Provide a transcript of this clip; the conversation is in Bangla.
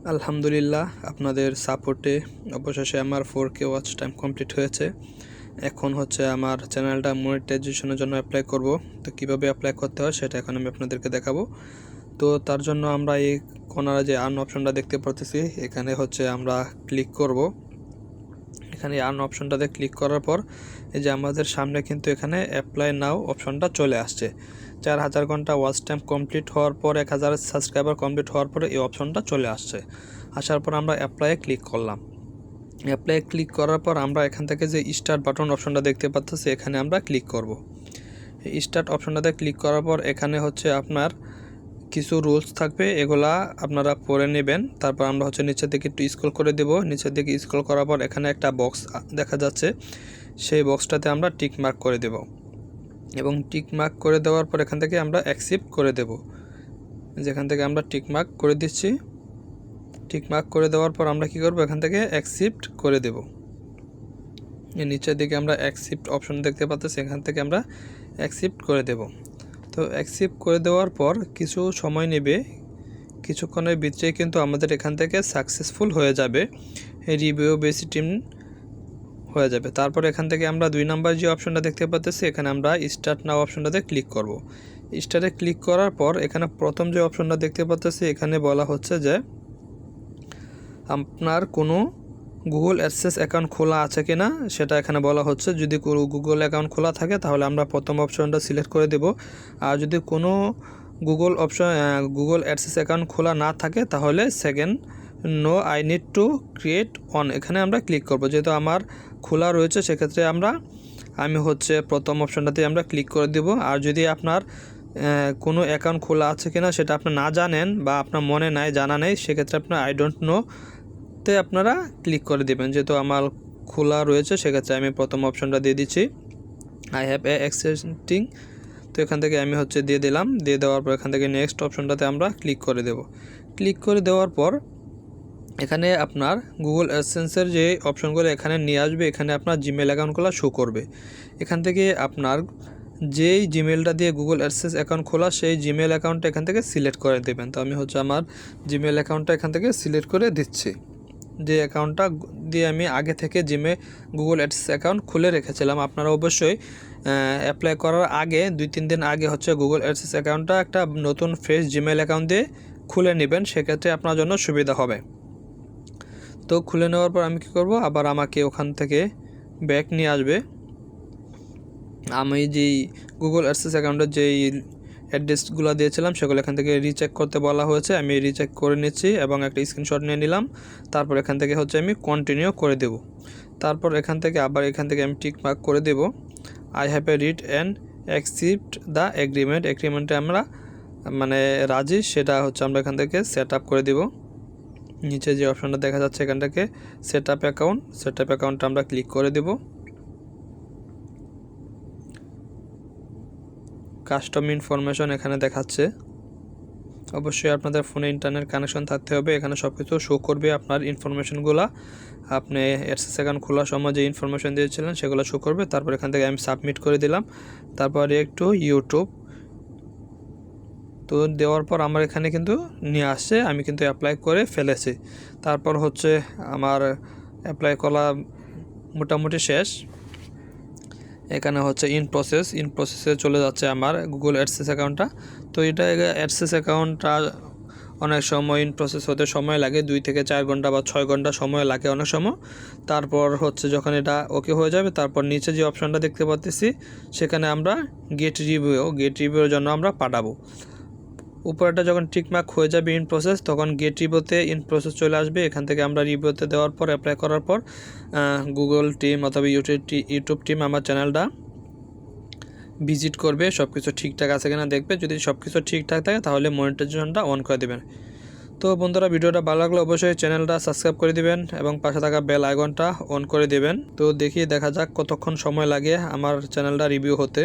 আলহামদুলিল্লাহ, আপনাদের সাপোর্টে অবশেষে আমার 4K ওয়াচ টাইম কমপ্লিট হয়েছে। এখন হচ্ছে আমার চ্যানেলটা মনিটাইজেশনের জন্য অ্যাপ্লাই করব। তো কিভাবে অ্যাপ্লাই করতে হয় সেটা এখন আমি আপনাদেরকে দেখাবো। তো তার জন্য আমরা এই কোনারে যে আর্ন অপশনটা দেখতে পাচ্ছি, এখানে হচ্ছে আমরা ক্লিক করব। এখানে আর্ন অপশনটাতে ক্লিক করার পর এই যে আমাদের সামনে কিন্তু এখানে অ্যাপ্লাই নাও অপশনটা চলে আসছে। 4000 ঘন্টা ওয়াচ টাইম কমপ্লিট হওয়ার পর 1000 সাবস্ক্রাইবার কমপ্লিট হওয়ার পরে এই অপশনটা চলে আসছে। আসার পর আমরা অ্যাপ্লাইয়ে ক্লিক করলাম। অ্যাপ্লাইয়ে ক্লিক করার পর আমরা এখান থেকে যে স্টার্ট বাটন অপশনটা দেখতে পাচ্ছি, এখানে আমরা ক্লিক করব। এই স্টার্ট অপশনটাতে ক্লিক করার পর এখানে হচ্ছে আপনার কিছু রুলস থাকবে, এগুলা আপনারা পড়ে নেবেন। তারপর আমরা হচ্ছে নিচের দিকে একটু স্ক্রল করে দেব। নিচের দিকে স্ক্রল করার পর এখানে একটা বক্স দেখা যাচ্ছে, সেই বক্সটাতে আমরা টিক মার্ক করে দেব এবং টিক মার্ক করে দেওয়ার পর এখান থেকে আমরা অ্যাকসেপ্ট করে দেব। যেখান থেকে আমরা টিক মার্ক করে দিচ্ছি। টিক মার্ক করে দেওয়ার পর আমরা কি করব, এখান থেকে অ্যাকসেপ্ট করে দেব। নিচের দিকে আমরা অ্যাকসেপ্ট অপশন দেখতে পাচ্ছি, সেখান থেকে আমরা অ্যাকসেপ্ট করে দেব। তো অ্যাকসেপ্ট করে দেওয়ার পর কিছু সময় নেবে, কিছুক্ষণের ভিতরেই কিন্তু আমাদের এখান থেকে সাকসেসফুল হয়ে যাবে, রিভিউ বেসি টিম হয়ে যাবে। তারপর এখান থেকে আমরা 2 নাম্বার যে অপশনটা দেখতে পাচ্ছি, এখানে আমরা স্টার্ট নাও অপশনটাতে ক্লিক করব। স্টার্টে ক্লিক করার পর এখানে প্রথম যে অপশনটা দেখতে পাচ্ছি, এখানে বলা হচ্ছে যে আপনার কোনো গুগল অ্যাডসেন্স অ্যাকাউন্ট খোলা আছে কিনা সেটা এখানে বলা হচ্ছে। যদি কোনো গুগল অ্যাকাউন্ট খোলা থাকে তাহলে আমরা প্রথম অপশনটা সিলেক্ট করে দেব। আর যদি কোনো গুগল অ্যাডসেন্স অ্যাকাউন্ট খোলা না থাকে তাহলে second no I need to create one এখানে আমরা ক্লিক করব। যেহেতু আমার খোলা রয়েছে সেক্ষেত্রে আমি হচ্ছে প্রথম অপশনটাতে আমরা ক্লিক করে দেব। আর যদি আপনার কোনো অ্যাকাউন্ট খোলা আছে কিনা সেটা আপনি না জানেন বা আপনার মনে নাই, জানা নেই, সেক্ষেত্রে আপনার আই ডোন্ট নো তে আপনারা ক্লিক করে দেবেন। যেহেতু আমার খোলা রয়েছে সেক্ষেত্রে আমি প্রথম অপশনটা দিয়ে দিচ্ছি, আই হ্যাভ এ এক্সিস্টিং। তো এখান থেকে আমি হচ্ছে দিয়ে দিলাম। দিয়ে দেওয়ার পর এখান থেকে নেক্সট অপশনটাতে আমরা ক্লিক করে দেব। ক্লিক করে দেওয়ার পর এখানে আপনার গুগল অ্যাডসেন্সের যে অপশনগুলো এখানে নিয়ে আসবে, এখানে আপনার জিমেল অ্যাকাউন্টগুলো শো করবে। এখান থেকে আপনার যেই জিমেলটা দিয়ে গুগল অ্যাডসেন্স অ্যাকাউন্ট খোলা সেই জিমেল অ্যাকাউন্টটা এখান থেকে সিলেক্ট করে দেবেন। তো আমি হচ্ছে আমার জিমেল অ্যাকাউন্টটা এখান থেকে সিলেক্ট করে দিচ্ছি, যে অ্যাকাউন্টটা দিয়ে আমি আগে থেকে গুগল অ্যাডসেন্স অ্যাকাউন্ট খুলে রেখেছিলাম। আপনারা অবশ্যই অ্যাপ্লাই করার আগে 2-3 দিন আগে হচ্ছে গুগল অ্যাডসেন্স অ্যাকাউন্টটা একটা নতুন ফ্রেশ জিমেল অ্যাকাউন্ট দিয়ে খুলে নেবেন, সেক্ষেত্রে আপনার জন্য সুবিধা হবে। তো খুলে নেওয়ার পর আমি কী করব, আবার আমাকে ওখান থেকে ব্যাক নিয়ে আসবে। আমি যেই গুগল অ্যাডসেন্স অ্যাকাউন্টের যেই অ্যাড্রেসগুলো দিয়েছিলাম সেগুলো এখান থেকে রিচেক করতে বলা হয়েছে, আমি রিচেক করে নিচ্ছি এবং একটা স্ক্রিনশট নিয়ে নিলাম। তারপর এখান থেকে হচ্ছে আমি কন্টিনিউ করে দেব। তারপর এখান থেকে আমি টিক মার্ক করে দেব, I have a read and accept the এগ্রিমেন্টে আমরা রাজি, সেটা হচ্ছে আমরা এখান থেকে সেট আপ করে দেব। নিচে যে অপশনটা দেখা যাচ্ছে এখান থেকে সেট আপ অ্যাকাউন্টটা আমরা ক্লিক করে দেব। কাস্টম ইনফরমেশন এখানে দেখাচ্ছে। অবশ্যই আপনাদের ফোনে ইন্টারনেট কানেকশন থাকতে হবে, এখানে সব কিছু শো করবে আপনার ইনফরমেশনগুলো। আপনি অ্যাডসেন্স অ্যাকাউন্ট খোলার সময় যে ইনফরমেশন দিয়েছিলেন সেগুলো শো করবে। তারপর এখান থেকে আমি সাবমিট করে দিলাম। তারপরে একটু ইউটিউব তো দেওয়ার পর আমার এখানে কিন্তু নিয়ে আসছে, আমি কিন্তু অ্যাপ্লাই করে ফেলেছি। তারপর হচ্ছে আমার অ্যাপ্লাই করা মোটামুটি শেষ। এখানে হচ্ছে ইন প্রসেসে চলে যাচ্ছে আমার গুগল অ্যাডসেন্স অ্যাকাউন্টটা। তো এটা অ্যাডসেন্স অ্যাকাউন্টটা অনেক সময় ইন প্রসেস হতে সময় লাগে, 2 থেকে 4 ঘন্টা বা 6 ঘন্টা সময় লাগে অনেক সময়। তারপর হচ্ছে যখন এটা ওকে হয়ে যাবে, তারপর নিচে যে অপশনটা দেখতে পাচ্ছি সেখানে আমরা গেট রিভিউর জন্য আমরা পাঠাবো। উপরেটা যখন টিকমার্ক হয়ে যাবে ইন প্রসেস, তখন গেট রিভিউতে ইন প্রসেস চলে আসবে। এখান থেকে আমরা রিভিউতে দেওয়ার পর অ্যাপ্লাই করার পর গুগল টিম অথবা ইউটিউব টিম আমার চ্যানেলটা ভিজিট করবে, সব কিছু ঠিকঠাক আছে কিনা দেখবে। যদি সব কিছু ঠিকঠাক থাকে তাহলে মনিটাইজেশনটা অন করে দেবেন। তো বন্ধুরা, ভিডিওটা ভালো লাগলে অবশ্যই চ্যানেলটা সাবস্ক্রাইব করে দিবেন এবং পাশে থাকা বেল আইকনটা অন করে দেবেন। তো দেখা যাক কতক্ষণ সময় লাগে আমার চ্যানেলটা রিভিউ হতে।